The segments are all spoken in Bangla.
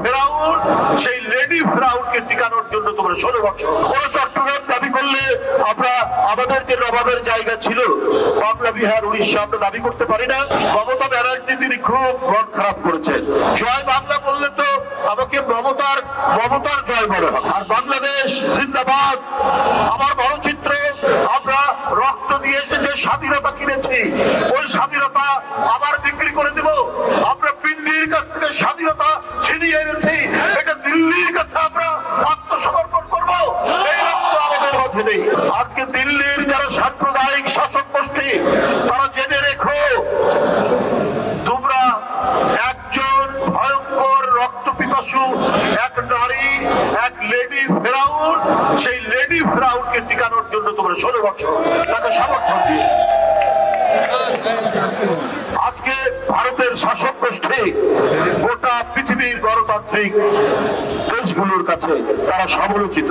ফেরাউন, সেই লেডি ফেরাউনকে টিকানোর জন্য তোমরা 16 বছর কোন চট্টগ্রাম দাবি করলে আমরা আমাদের যে নবাবের জায়গা ছিল বাংলা, বিহার, উড়িষ্যা আমরা দাবি করতে পারি না? মমতা ব্যানার্জি তিনি খুব মন খারাপ করেছেন। জয় বাংলা বললে তো আমাকে মমতার জয় মনে হবে। আর বাংলাদেশ জিন্দাবাদ, আমার মানচিত্র, আমরা রক্ত দিয়ে এসে যে স্বাধীনতা কিনেছি ওই স্বাধীনতা আবার বিক্রি করে দেব। আমরা পিন্ডির কাছ থেকে স্বাধীনতা ছিনিয়ে এনেছি, এটা দিল্লির কাছে আমরা আত্মসমর্পণ করব। এই রক্ত আমাদের মধ্যে নেই। আজকে দিল্লির যারা সাম্প্রদায়িক শাসক গোষ্ঠী তারা জেনে রেখো, তোমরা একজন ভয়ঙ্কর রক্ত পিপাসু এক নারী, এক লেডি ফেরাউন, সেই লেডি ফেরাউনকে টিকানোর জন্য তোমরা 16 বছর তাকে সমর্থন দিয়ে আজকে ভারতের শাসক গোষ্ঠী গোটা পৃথিবীর গণতান্ত্রিক দেশগুলোর কাছে তারা সমালোচিত।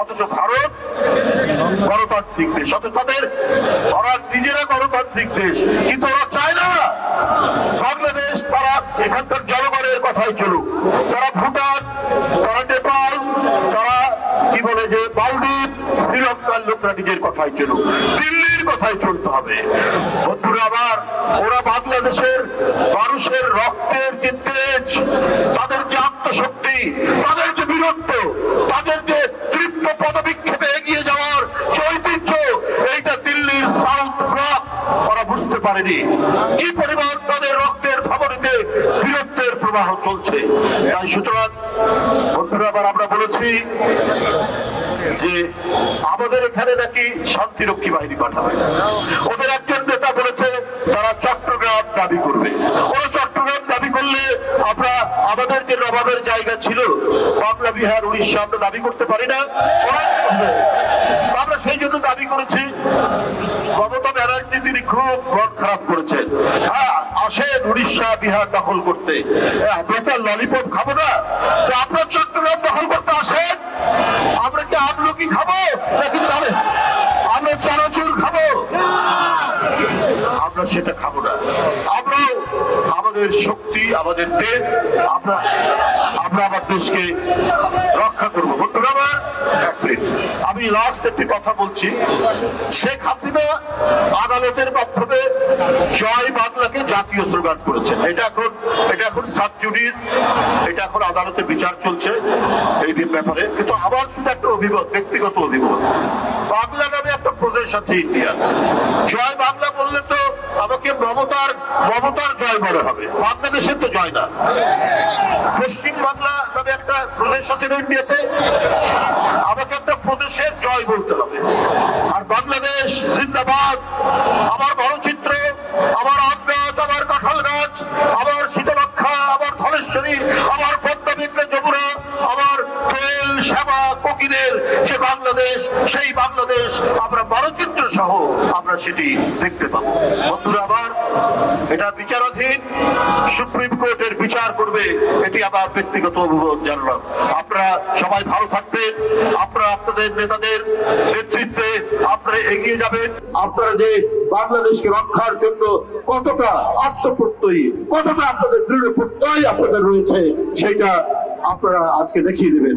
অথচ ভারত গণতান্ত্রিক দেশ, অথচ ওরা নিজেরা গণতান্ত্রিক দেশ, কিন্তু ওরা চায় না বাংলাদেশ তারা এখানকার জনগণের কথাই চলুক। তারা ভুটান, তারা নেপাল, তারা কি বলে যে মালদ্বীপ, শ্রীলঙ্কার লোকরা নিজের কথাই চলুক, দিল্লির কথাই চলতে হবে। বন্ধুরা আবার ওরা বাংলাদেশের মানুষের রক্তের যে তেজ, তাদের যে আত্মশক্তি, তাদের যে বীরত্ব, তাদের যে তৃপ্ত পদবিক্ষেপে এগিয়ে যাওয়ার যে ঐতিহ্য, এইটা দিল্লির সাউথ ব্লক ওরা বুঝতে পারেনি। কি পরিমাণ তাদের রক্তের ধমনীতে বীরত্বের প্রবাহ চলছে। তাই সুতরাং বন্ধুরা আবার আমরা বলেছি যে আমাদের এখানে নাকি শান্তিরক্ষী বাহিনী পাঠাবে। ওদের একজন নেতা বলেছে তারা চট্টগ্রাম দাবি করবে। ওরা চট্টগ্রাম দাবি করলে আমরা আমাদের যে নবাবের জায়গা ছিল বাংলা, বিহার, উড়িষ্যা আমরা দাবি করতে পারি না? আমরা সেই জন্য দাবি করেছি। মমতা ব্যানার্জি তিনি খুব মন খারাপ করেছেন। হ্যাঁ, আসেন উড়িষ্যা, বিহার দখল করতে, আমরা তো ললিপপ খাবো না, তো আপনার চট্টগ্রাম দখল করতে আসেন। আমরা কি আমলকি খাবো নাকি আমরা চানাচুর খাবো? আমরা সেটা খাবো না। আমরাও আমাদের শক্তি, আমাদের দেশ, আমরা আমার দেশকে রক্ষা করবো। বন্ধুরা আমার এক মিনিট, আমি লাস্ট একটি কথা বলছি। শেখ হাসিনা আদালতের মাধ্যমে জয় বাংলাকে জাতীয় স্লোগান করেছেন। এটা এখন সাবজুডিস, এটা এখন আদালতে বিচার চলছে এই ব্যাপারে। কিন্তু আমার শুধু একটা অভিমত, ব্যক্তিগত অভিমত, বাংলা নামে একটা প্রদেশ আছে ইন্ডিয়া। জয় বাংলা বললে তো আমাকে মমতার জয় মনে হবে, বাংলাদেশের তো জয় না। পশ্চিম বাংলা নামে একটা প্রদেশ আছে ইন্ডিয়াতে, আমাকে একটা প্রদেশের জয় বলতে হবে। আর বাংলাদেশ জিন্দাবাদ, আমার মানচিত্র, আমার আম গাছ, আমার কাঁঠাল গাছ, আমার শীতলক্ষা, আমার ধলেশ্বরী, আমার পদ্মা, মেঘনা, যমুনা, আমার কোয়েল, শ্যামা, কোকিলের যে বাংলাদেশ, সেই বাংলাদেশ আমরা মানচিত্র সহ আমরা সেটি দেখতে পাবো। বন্ধুরা আবার এটা বিচারাধীন, সুপ্রিম কোর্টের বিচার করবে, এটি আমার ব্যক্তিগত অভিমত জানলাম। আপনারা সবাই ভালো থাকবেন, আপনারা আপনাদের নেতাদের নেতৃত্বে আপনারা এগিয়ে যাবেন। আপনারা যে বাংলাদেশকে রক্ষার জন্য কতটা আত্মপ্রত্যয়ী, কতটা আপনাদের দৃঢ় প্রত্যয় আপনাদের রয়েছে, সেটা আপনারা আজকে দেখিয়ে দেবেন।